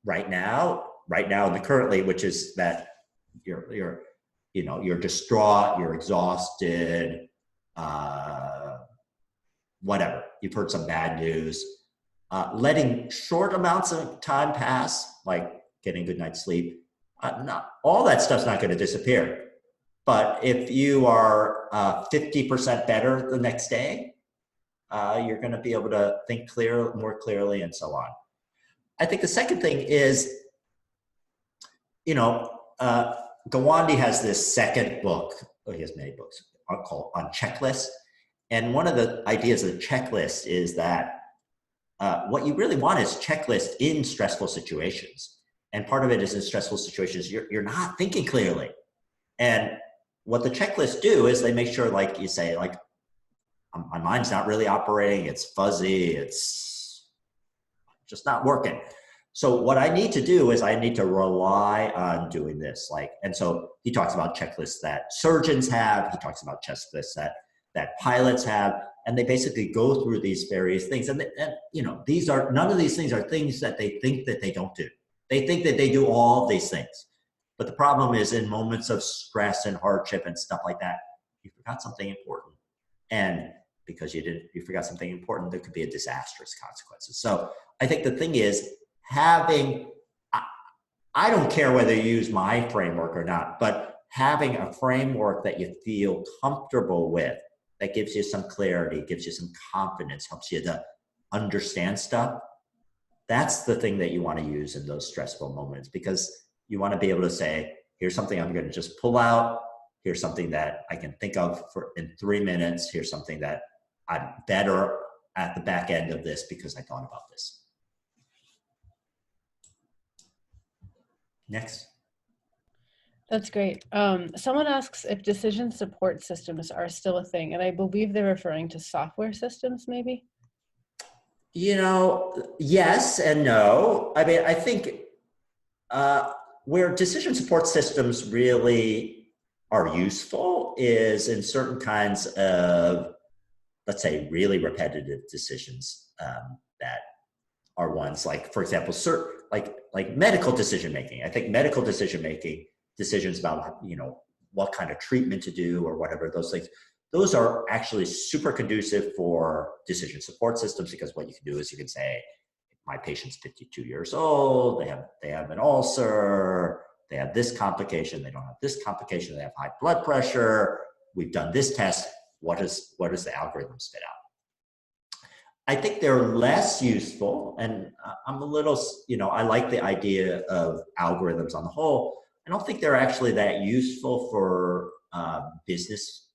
right now in the currently, which is that you're distraught, you're exhausted, whatever, you've heard some bad news, letting short amounts of time pass, like getting a good night's sleep, not all that stuff's not going to disappear. But if you are 50% better the next day, you're going to be able to think more clearly, and so on. I think the second thing is, Gawande has this second book, he has many books, called On Checklists. And one of the ideas of the checklist is that what you really want is checklist in stressful situations. And part of it is in stressful situations, you're not thinking clearly. And what the checklists do is they make sure, like you say, like, my mind's not really operating, it's fuzzy, it's just not working. So what I need to do is I need to rely on doing this. And so he talks about checklists that surgeons have, he talks about checklists that pilots have, and they basically go through these various things. And none of these things are things that they think that they don't do. They think that they do all of these things. But the problem is, in moments of stress and hardship and stuff like that, you forgot something important. And because you forgot something important, there could be a disastrous consequences. So I think the thing is, I don't care whether you use my framework or not, but having a framework that you feel comfortable with, that gives you some clarity, gives you some confidence, helps you to understand stuff, that's the thing that you want to use in those stressful moments, because you want to be able to say, here's something I'm going to just pull out. Here's something that I can think of in 3 minutes. Here's something that I'm better at the back end of this because I thought about this. Next. That's great. Someone asks if decision support systems are still a thing, and I believe they're referring to software systems, maybe? Yes and no. I mean, I think where decision support systems really are useful is in certain kinds of, let's say, really repetitive decisions that are ones like, for example, like medical decision making. I think medical decision making, decisions about what kind of treatment to do or whatever, those things, those are actually super conducive for decision support systems, because what you can do is you can say, my patient's 52 years old, they have an ulcer, they have this complication, they don't have this complication, they have high blood pressure, we've done this test, what does the algorithm spit out? I think they're less useful, and I'm a little, I like the idea of algorithms on the whole. I don't think they're actually that useful for business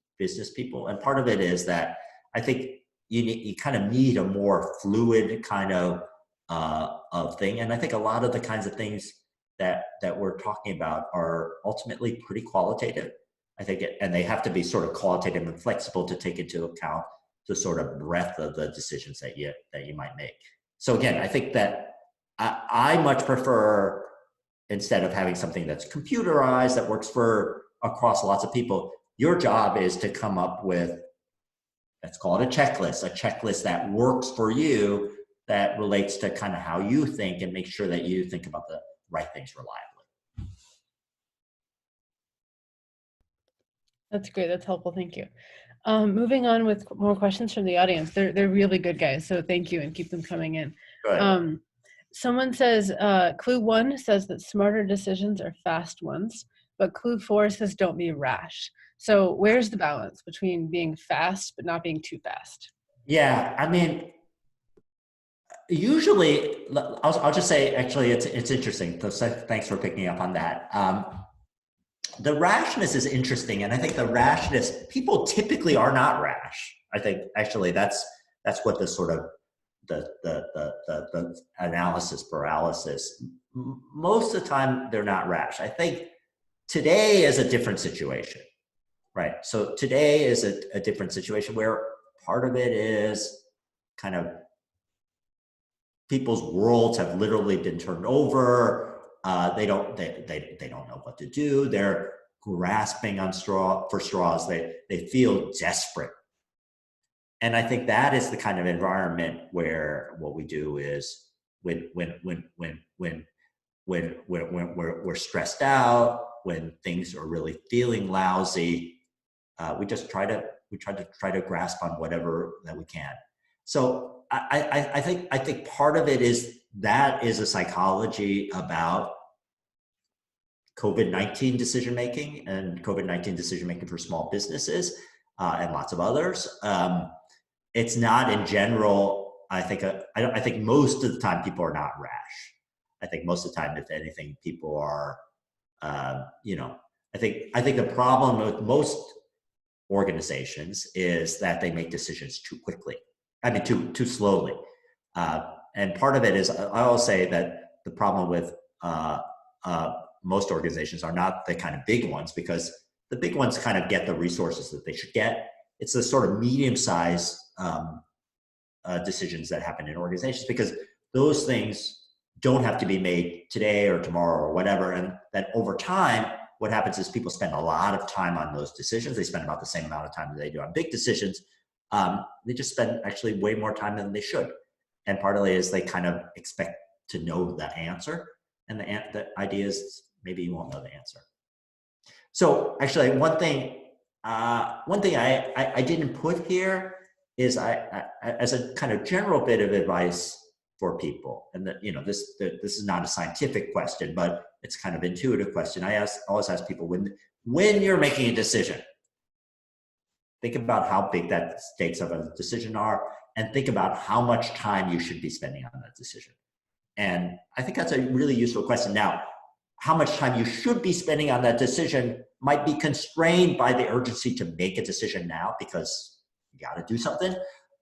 people, and part of it is that I think you kind of need a more fluid kind of thing. And I think a lot of the kinds of things that we're talking about are ultimately pretty qualitative. I think, and they have to be sort of qualitative and flexible to take into account the sort of breadth of the decisions that you might make. So again, I think that I much prefer, instead of having something that's computerized that works for across lots of people, your job is to come up with, let's call it a checklist that works for you, that relates to kind of how you think, and make sure that you think about the right things reliably. That's great. That's helpful. Thank you. Moving on with more questions from the audience. They're really good, guys. So thank you, and keep them coming in. Someone says, clue 1 says that smarter decisions are fast ones, but clue 4 says don't be rash. So where's the balance between being fast but not being too fast? Yeah, I mean, usually, I'll just say, actually, it's interesting. So thanks for picking up on that. The rashness is interesting, and I think the rashness, people typically are not rash. I think actually that's what the sort of the analysis paralysis. Most of the time, they're not rash. I think today is a different situation, right? So today is a different situation where part of it is kind of people's worlds have literally been turned over. They don't know what to do. They're grasping on straws. They feel desperate. And I think that is the kind of environment where what we do is when we're stressed out, when things are really feeling lousy, we just try to grasp on whatever that we can. So I think part of it is that is a psychology about COVID-19 decision making, and COVID-19 decision making for small businesses and lots of others. It's not in general. I think most of the time people are not rash. I think most of the time, if anything, people are. I think the problem with most organizations is that they make decisions too quickly. I mean, too slowly. And part of it is, I will say that the problem with most organizations are not the kind of big ones, because the big ones kind of get the resources that they should get. It's the sort of medium-sized decisions that happen in organizations, because those things don't have to be made today or tomorrow or whatever. And that over time, what happens is people spend a lot of time on those decisions. They spend about the same amount of time that they do on big decisions. They just spend actually way more time than they should. And partly is they kind of expect to know the answer. And the idea is maybe you won't know the answer. So actually one thing I didn't put here is I as a kind of general bit of advice for people, and that, this is not a scientific question, but it's kind of intuitive question. I always ask people, when you're making a decision, think about how big that stakes of a decision are, and think about how much time you should be spending on that decision. And I think that's a really useful question. Now, how much time you should be spending on that decision might be constrained by the urgency to make a decision now, because you got to do something.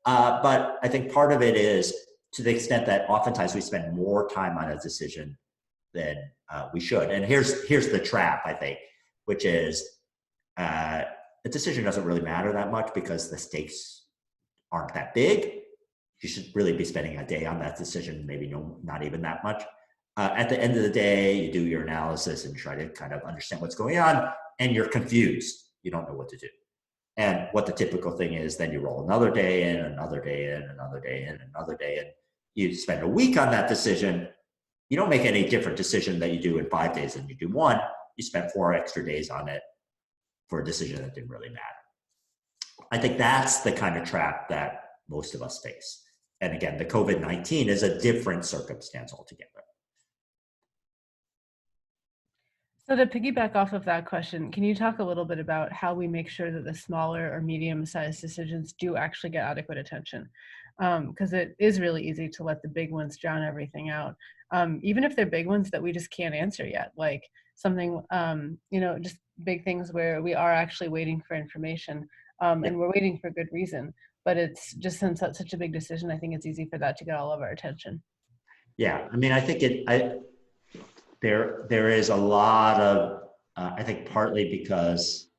But I think part of it is to the extent that oftentimes we spend more time on a decision than we should. And here's the trap, I think, which is a decision doesn't really matter that much because the stakes aren't that big. You should really be spending a day on that decision, maybe not even that much. At the end of the day, you do your analysis and try to kind of understand what's going on, and you're confused. You don't know what to do. And what the typical thing is, then you roll another day in, another day in, another day in, another day in. You spend a week on that decision. You don't make any different decision that you do in 5 days than you do one. You spent 4 extra days on it for a decision that didn't really matter. I think that's the kind of trap that most of us face. And again, the COVID-19 is a different circumstance altogether. So to piggyback off of that question, can you talk a little bit about how we make sure that the smaller or medium-sized decisions do actually get adequate attention? Because it is really easy to let the big ones drown everything out, even if they're big ones that we just can't answer yet, like something, just big things where we are actually waiting for information, and we're waiting for good reason. But it's just, since that's such a big decision, I think it's easy for that to get all of our attention. Yeah, I mean, I think there is a lot of, I think partly because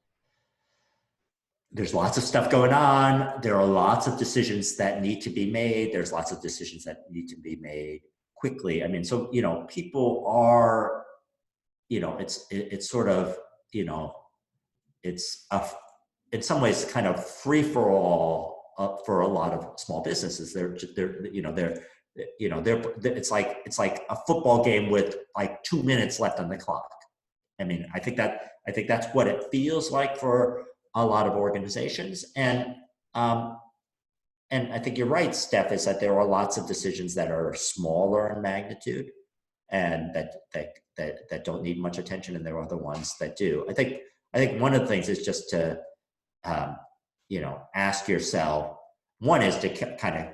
there's lots of stuff going on. There are lots of decisions that need to be made. There's lots of decisions that need to be made quickly. I mean, so, people are, it's sort of, it's in some ways kind of free for all for a lot of small businesses. It's like a football game with like 2 minutes left on the clock. I mean, I think that's what it feels like for a lot of organizations. And I think you're right, Steph, is that there are lots of decisions that are smaller in magnitude and that don't need much attention, and there are other ones that do. I think one of the things is just to ask yourself. One is to kind of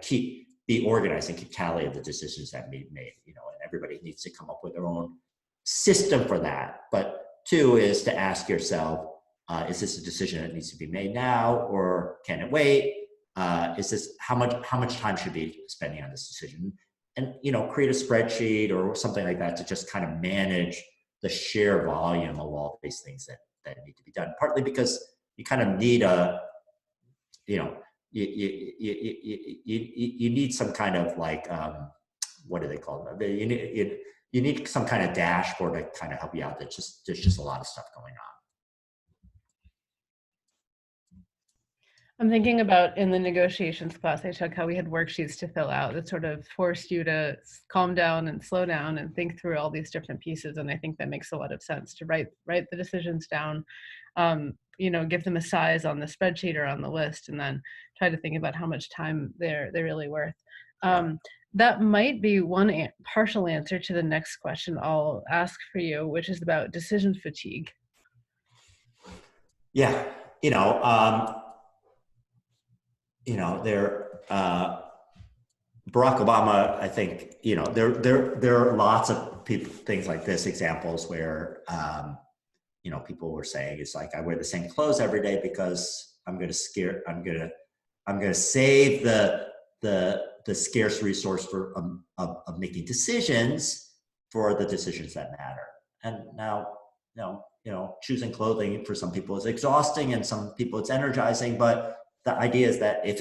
be organized and keep tally of the decisions that be made. And everybody needs to come up with their own system for that. But two is to ask yourself, is this a decision that needs to be made now, or can it wait? Is this how much time should be spending on this decision? And create a spreadsheet or something like that to just kind of manage the sheer volume of all these things that need to be done. Partly because you kind of need you need some kind of like what do they call them? You need some kind of dashboard to kind of help you out. There's just a lot of stuff going on. I'm thinking about in the negotiations class I took how we had worksheets to fill out that sort of forced you to calm down and slow down and think through all these different pieces. And I think that makes a lot of sense to write the decisions down, give them a size on the spreadsheet or on the list, and then try to think about how much time they're really worth. That might be one partial answer to the next question I'll ask for you, which is about decision fatigue. Yeah, Barack Obama, I think, there are lots of things like this, examples where, people were saying, it's like, I wear the same clothes every day because I'm going to save the scarce resource of making decisions for the decisions that matter. And now, choosing clothing for some people is exhausting and some people it's energizing, but the idea is that if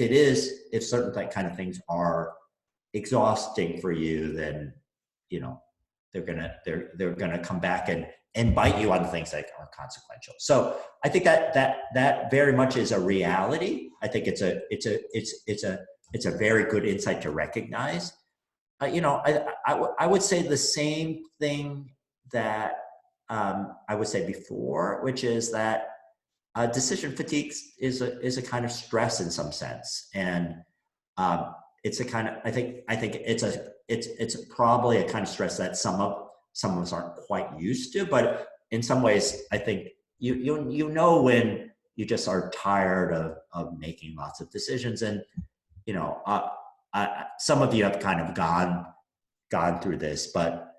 certain kind of things are exhausting for you, then they're gonna come back and bite you on things that are consequential. So I think that very much is a reality. I think it's a very good insight to recognize. I would say the same thing that I would say before, which is that decision fatigue is a kind of stress in some sense, and it's a kind of I think it's probably a kind of stress that some of us aren't quite used to, but in some ways I think you know when you just are tired of making lots of decisions, and some of you have kind of gone through this, but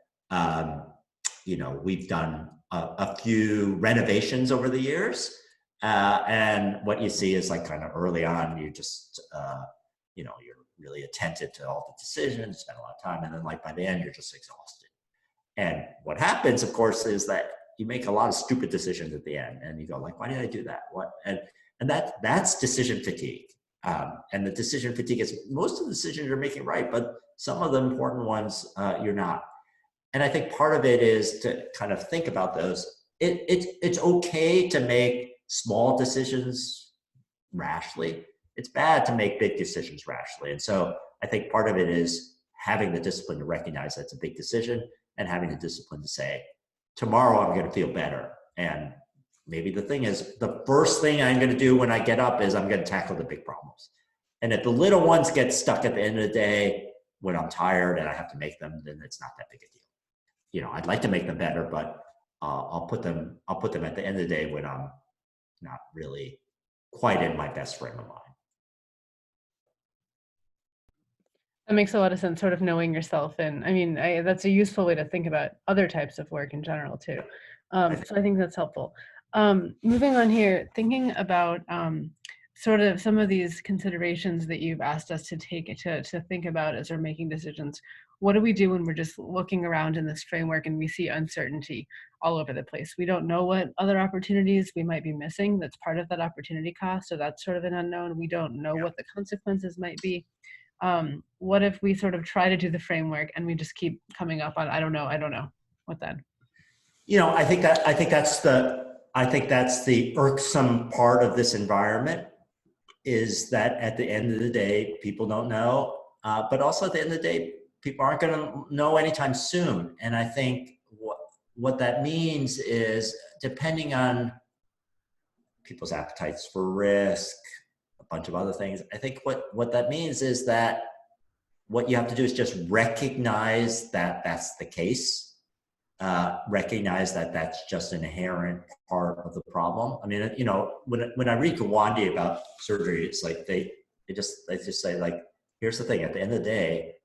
we've done a few renovations over the years. And what you see is like kind of early on, you just, you're really attentive to all the decisions, spend a lot of time. And then like by the end, you're just exhausted. And what happens, of course, is that you make a lot of stupid decisions at the end and you go like, why did I do that? What? And that's decision fatigue. And the decision fatigue is most of the decisions you're making right, but some of the important ones you're not. And I think part of it is to kind of think about those. It's okay to make small decisions rashly. It's bad to make big decisions rashly. And so I think part of it is having the discipline to recognize that's a big decision and having the discipline to say, tomorrow I'm going to feel better. And maybe the thing is, the first thing I'm going to do when I get up is I'm going to tackle the big problems. And if the little ones get stuck at the end of the day, when I'm tired and I have to make them, then it's not that big a deal. I'd like to make them better, but I'll put them at the end of the day when I'm not really quite in my best frame of mind. That makes a lot of sense, sort of knowing yourself. And I mean, that's a useful way to think about other types of work in general too. So I think that's helpful. Moving on here, thinking about sort of some of these considerations that you've asked us to take to think about as we're making decisions. What do we do when we're just looking around in this framework and we see uncertainty all over the place? We don't know what other opportunities we might be missing. That's part of that opportunity cost. So that's sort of an unknown. We don't know what the consequences might be. What if we sort of try to do the framework and we just keep coming up on, I don't know. What then? I think that's the irksome part of this environment, is that at the end of the day, people don't know, but also at the end of the day, people aren't going to know anytime soon. And I think what that means is, depending on people's appetites for risk, a bunch of other things, I think what that means is that what you have to do is just recognize that that's the case. Recognize that that's just an inherent part of the problem. I mean, when I read Gawande about surgery, it's like they just say, like, here's the thing: at the end of the day,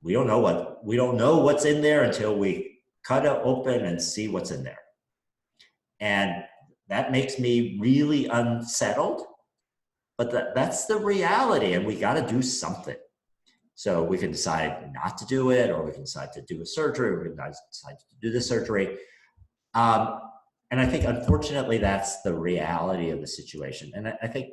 we don't know what's in there until we cut it open and see what's in there, and that makes me really unsettled. But that's the reality, and we got to do something. So we can decide not to do it, or we can decide to do a surgery, or we can decide to do the surgery. And I think, unfortunately, that's the reality of the situation. And I think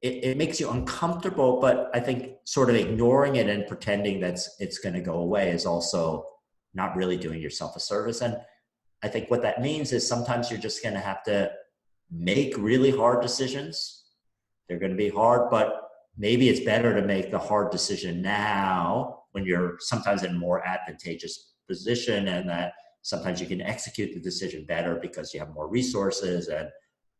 it makes you uncomfortable, but I think sort of ignoring it and pretending that it's going to go away is also not really doing yourself a service. And I think what that means is sometimes you're just going to have to make really hard decisions. They're going to be hard, but maybe it's better to make the hard decision now, when you're sometimes in a more advantageous position, and that sometimes you can execute the decision better because you have more resources and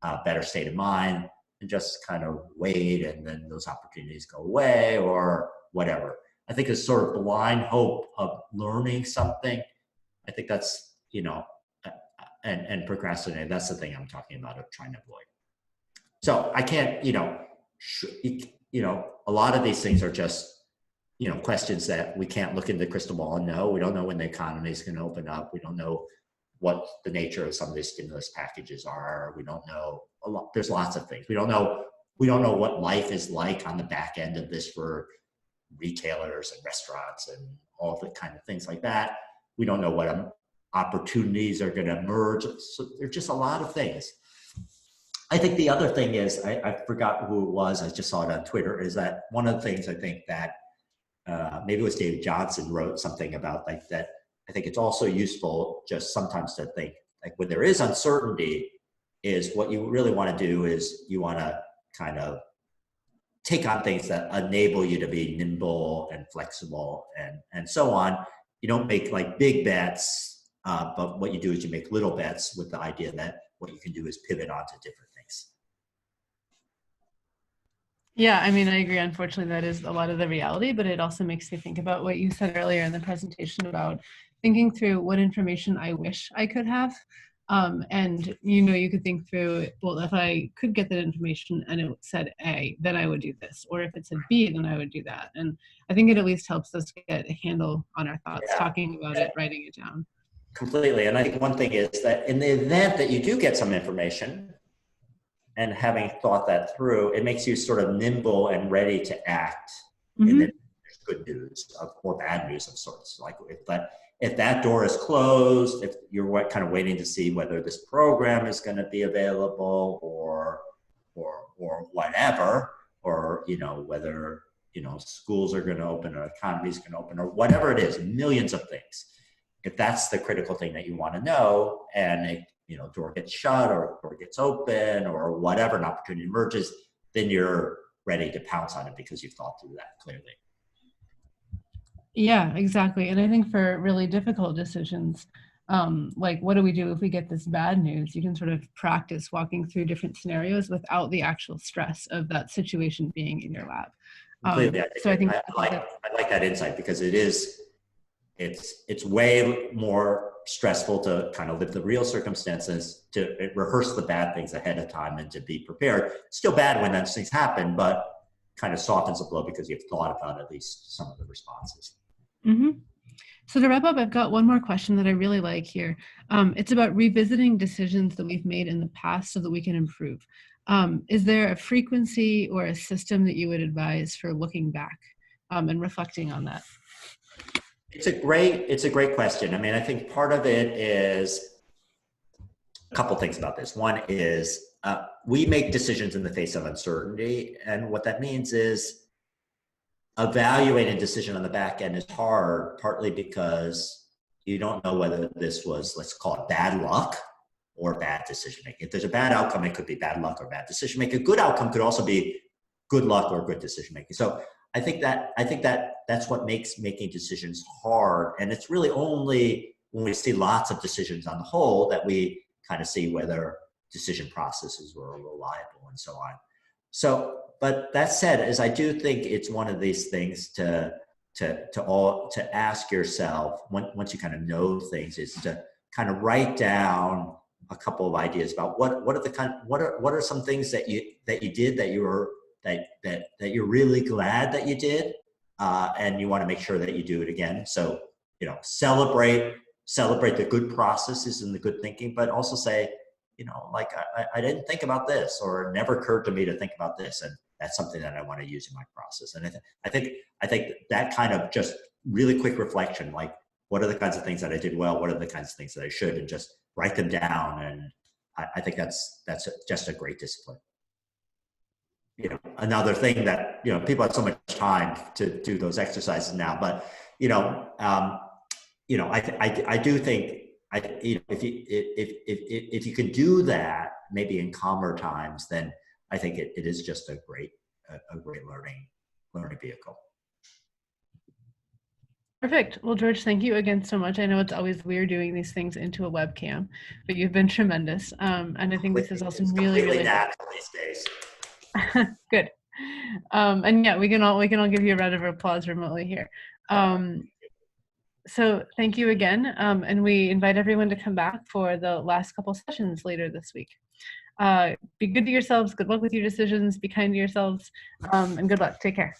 a better state of mind, and just kind of wait, and then those opportunities go away or whatever. I think it's sort of blind hope of learning something. I think that's, and procrastinating, that's the thing I'm talking about, of trying to avoid. So I can't, a lot of these things are just, questions that we can't look into the crystal ball and know. We don't know when the economy is going to open up. We don't know what the nature of some of these stimulus packages are. We don't know a lot. There's lots of things. We don't know what life is like on the back end of this for retailers and restaurants and all the kind of things like that. We don't know what opportunities are going to emerge. So there's just a lot of things. I think the other thing is, I forgot who it was, I just saw it on Twitter, is that one of the things I think that maybe it was David Johnson wrote something about, like, that I think it's also useful just sometimes to think, like, when there is uncertainty, is what you really want to do is you want to kind of take on things that enable you to be nimble and flexible and so on. You don't make like big bets, but what you do is you make little bets with the idea that what you can do is pivot onto different things. Yeah, I mean, I agree. Unfortunately, that is a lot of the reality, but it also makes me think about what you said earlier in the presentation about thinking through what information I wish I could have. And, you could think through, well, if I could get that information and it said A, then I would do this. Or if it said B, then I would do that. And I think it at least helps us get a handle on our thoughts, talking about it, writing it down. Completely. And I think one thing is that in the event that you do get some information, and having thought that through, it makes you sort of nimble and ready to act. Mm-hmm. And then there's good news or bad news of sorts. Like, if that door is closed, if you're kind of waiting to see whether this program is going to be available or whatever, or whether schools are going to open or economy is going to open or whatever it is, millions of things. If that's the critical thing that you want to know, and door gets shut or door gets open or whatever, an opportunity emerges, then you're ready to pounce on it because you've thought through that clearly. Yeah, exactly. And I think for really difficult decisions, like, what do we do if we get this bad news? You can sort of practice walking through different scenarios without the actual stress of that situation being in your lap. Completely. I like that insight, because it's way more stressful to kind of live the real circumstances, to rehearse the bad things ahead of time and to be prepared. Still bad when those things happen, but kind of softens the blow because you've thought about at least some of the responses. Mm-hmm. So to wrap up, I've got one more question that I really like here. It's about revisiting decisions that we've made in the past so that we can improve. Is there a frequency or a system that you would advise for looking back and reflecting on that? It's a great question. I mean, I think part of it is a couple things about this. One is we make decisions in the face of uncertainty. And what that means is evaluating a decision on the back end is hard, partly because you don't know whether this was, let's call it bad luck or bad decision making. If there's a bad outcome, it could be bad luck or bad decision making. A good outcome could also be good luck or good decision making. So I think that's what makes making decisions hard. And it's really only when we see lots of decisions on the whole that we kind of see whether decision processes were reliable and so on. So, but that said, as I do think it's one of these things to ask yourself once you kind of know things, is to kind of write down a couple of ideas about what are some things that you did that you're really glad that you did, and you want to make sure that you do it again. So, you know, celebrate the good processes and the good thinking, but also say, you know, like I didn't think about this, or it never occurred to me to think about this, and that's something that I want to use in my process. And I think that kind of just really quick reflection, like what are the kinds of things that I did well, what are the kinds of things that I should, and just write them down. And I think that's just a great discipline. You know, another thing that, you know, people have so much time to do those exercises now, but you know, I do think if you can do that maybe in calmer times, then I think it is just a great learning vehicle. Perfect. Well, George, thank you again so much. I know it's always weird doing these things into a webcam, but you've been tremendous. And I think this is also really natural these days. good. And yeah, we can all give you a round of applause remotely here. So thank you again. And we invite everyone to come back for the last couple sessions later this week. Be good to yourselves. Good luck with your decisions. Be kind to yourselves. And good luck. Take care.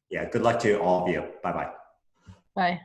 Yeah, good luck to all of you. Bye-bye. Bye.